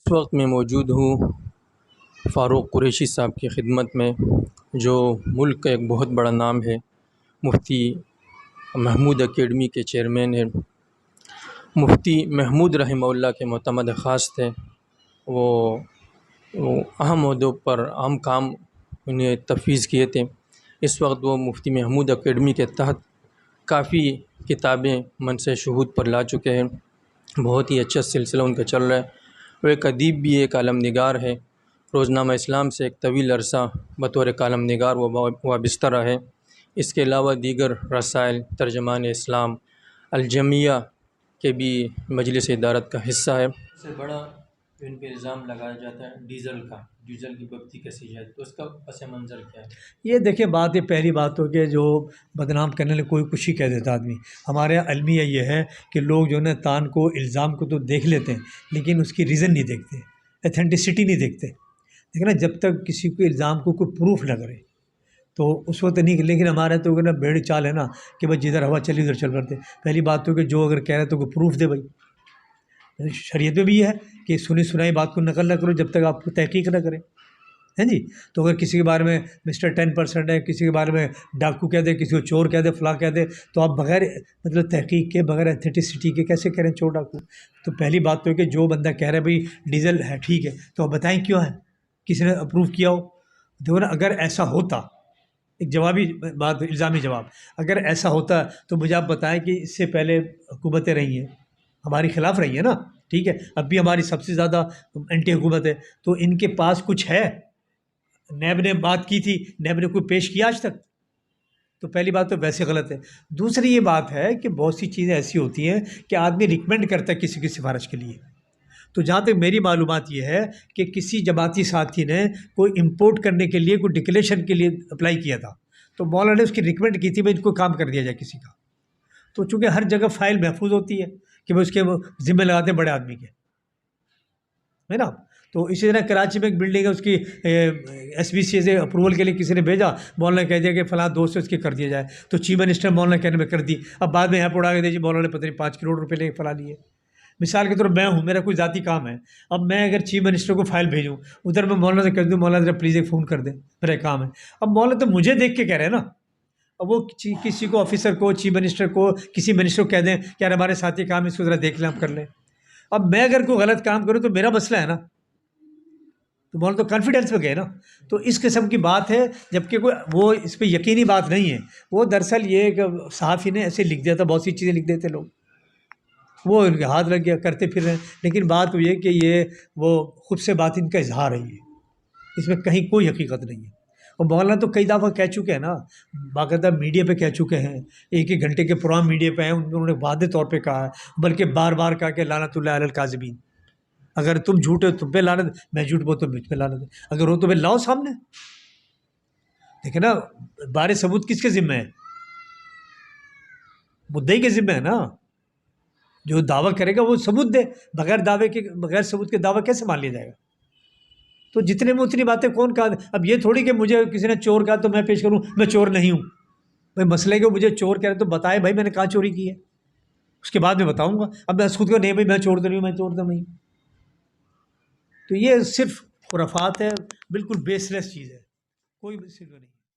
اس وقت میں موجود ہوں فاروق قریشی صاحب کی خدمت میں، جو ملک کا ایک بہت بڑا نام ہے، مفتی محمود اکیڈمی کے چیئرمین ہیں۔ مفتی محمود رحمہ اللہ کے معتمد خاص تھے۔ وہ اہم عہدوں پر اہم کام انہیں تفویض کیے تھے۔ اس وقت وہ مفتی محمود اکیڈمی کے تحت کافی کتابیں منصب شہود پر لا چکے ہیں۔ بہت ہی اچھا سلسلہ ان کا چل رہا ہے۔ وہ ایک ادیب بھی، ایک عالم نگار ہے۔ روزنامہ اسلام سے ایک طویل عرصہ بطور کالم نگار وہ وابستہ رہے۔ اس کے علاوہ دیگر رسائل، ترجمان اسلام، الجمیہ کے بھی مجلس ادارت کا حصہ ہے۔ سب سے بڑا جو ان پہ الزام لگایا جاتا ہے ڈیزل کی ببتی کیسی جائے، تو اس کا پس منظر کیا ہے؟ یہ دیکھیں، بات یہ پہلی بات ہو کہ جو بدنام کرنے لے کوئی کچھ ہی کہہ دیتا آدمی۔ ہمارے یہاں المیہ یہ ہے کہ لوگ جو ہے نا تان کو، الزام کو تو دیکھ لیتے ہیں، لیکن اس کی ریزن نہیں دیکھتے، ایتھینٹسٹی نہیں دیکھتے۔ دیکھیں نا، جب تک کسی کو الزام کو کوئی پروف نہ کرے تو اس وقت نہیں۔ لیکن ہمارے تو نا بھیڑ چال ہے نا کہ بھائی جدھر ہوا چلی ادھر چل پڑتے۔ پہلی بات تو کہ جو اگر کہہ رہے تو کوئی پروف دے بھائی۔ شریعت میں بھی یہ ہے کہ سنی سنائی بات کو نقل نہ کرو جب تک آپ کو تحقیق نہ کریں، ہیں جی۔ تو اگر کسی کے بارے میں مسٹر 10% ہے، کسی کے بارے میں ڈاکو کہہ دے، کسی کو چور کہہ دے، فلاں کہہ دے، تو آپ بغیر مطلب تحقیق کے، بغیر ایتھینٹسٹی کے کیسے کریں چور ڈاکو؟ تو پہلی بات تو ہے کہ جو بندہ کہہ رہا ہے بھائی ڈیزل ہے ٹھیک ہے، تو آپ بتائیں کیوں ہے، کسی نے اپروو کیا ہو؟ دیکھو نا، اگر ایسا ہوتا، ایک جوابی بات، الزامی جواب، اگر ایسا ہوتا تو مجھے آپ بتائیں کہ اس سے پہلے حکومتیں رہی ہیں، ہماری خلاف رہی ہیں نا، ٹھیک ہے، اب بھی ہماری سب سے زیادہ اینٹی حکومت ہے، تو ان کے پاس کچھ ہے؟ نیب نے بات کی تھی، نیب نے کوئی پیش کیا آج تک؟ تو پہلی بات تو ویسے غلط ہے۔ دوسری یہ بات ہے کہ بہت سی چیزیں ایسی ہوتی ہیں کہ آدمی ریکمینڈ کرتا ہے کسی کی سفارش کے لیے۔ تو جہاں تک میری معلومات یہ ہے کہ کسی جماعتی ساتھی نے کوئی امپورٹ کرنے کے لیے، کوئی ڈکلیریشن کے لیے اپلائی کیا تھا، تو مولانا نے اس کی ریکمینڈ کی تھی بھائی ان کو کام کر دیا جائے کسی کا۔ تو چونکہ ہر جگہ فائل محفوظ ہوتی ہے کہ وہ اس کے ذمہ لگاتے ہیں بڑے آدمی کے، ہے نا۔ تو اسی طرح کراچی میں ایک بلڈنگ ہے، اس کی ایس بی سی سے اپروول کے لیے کسی نے بھیجا، مولانا نے کہہ دیا کہ فلاں دوست سے اس کی کر دیا جائے، تو چیف منسٹر مولانا کہنے میں کر دی۔ اب بعد میں یہاں پہ اڑا کے دے جی مولانا نے پتہ نہیں 5 کروڑ روپے لے کے فلاں لیے۔ مثال کے طور پر میں ہوں، میرا کوئی ذاتی کام ہے، اب میں اگر چیف منسٹر کو فائل بھیجوں، ادھر میں مولانا سے کہہ دوں مولانا ذرا پلیز ایک فون کر دیں، میرا کام ہے۔ اب مولانا تو مجھے دیکھ کے کہہ رہے ہیں نا، اب وہ کسی کو، آفیسر کو، چیف منسٹر کو، کسی منسٹر کو کہہ دیں کہ یار ہمارے ساتھی کام ہے، اس کو ذرا دیکھ لیں، ہم کر لیں۔ اب میں اگر کوئی غلط کام کروں تو میرا مسئلہ ہے نا، تو مولانا تو کانفیڈینس میں گئے نا۔ تو اس قسم کی بات ہے، جبکہ کوئی وہ اس پہ یقینی بات نہیں ہے۔ وہ دراصل یہ کہ صحافی نے ایسے لکھ دیا تھا، بہت سی چیزیں لکھ دیتے لوگ، وہ ان کے ہاتھ لگ گیا، کرتے پھر رہے ہیں۔ لیکن بات وہ یہ کہ یہ وہ خود سے بات ان کا اظہار ہے، یہ اس میں کہیں کوئی حقیقت نہیں ہے۔ اور مولانا تو کئی دفعہ کہہ چکے ہیں نا، باقاعدہ میڈیا پہ کہہ چکے ہیں، ایک ایک گھنٹے کے پروگرام میڈیا پہ ہیں، انہوں نے واضح طور پہ کہا ہے، بلکہ بار بار کہا کہ لعنت اللہ علی الکاذبین، اگر تم جھوٹے ہو تم پہ لعنت، میں جھوٹ بولتا ہوں مجھ پہ لعنت ہے، اگر ہو تو پھر لاؤ سامنے۔ دیکھیں نا، بارے ثبوت کس کے ذمہ ہے؟ مدعی کے ذمہ ہے نا۔ جو دعویٰ کرے گا وہ ثبوت دے، بغیر دعوے کے، بغیر ثبوت کے دعویٰ کیسے مان لیا جائے گا؟ تو جتنے میں اتنی باتیں کون کہا؟ اب یہ تھوڑی کہ مجھے کسی نے چور کہا تو میں پیش کروں میں چور نہیں ہوں۔ بھائی مسئلہ ہے کہ مجھے چور کہہ رہے تو بتائے بھائی میں نے کہاں چوری کی ہے، اس کے بعد میں بتاؤں گا۔ اب میں خود کو نہیں بھائی میں چور تو نہیں ہوں، میں چور تو نہیں ہوں۔ تو یہ صرف خرافات ہے، بالکل بیس لیس چیز ہے، کوئی صرف نہیں۔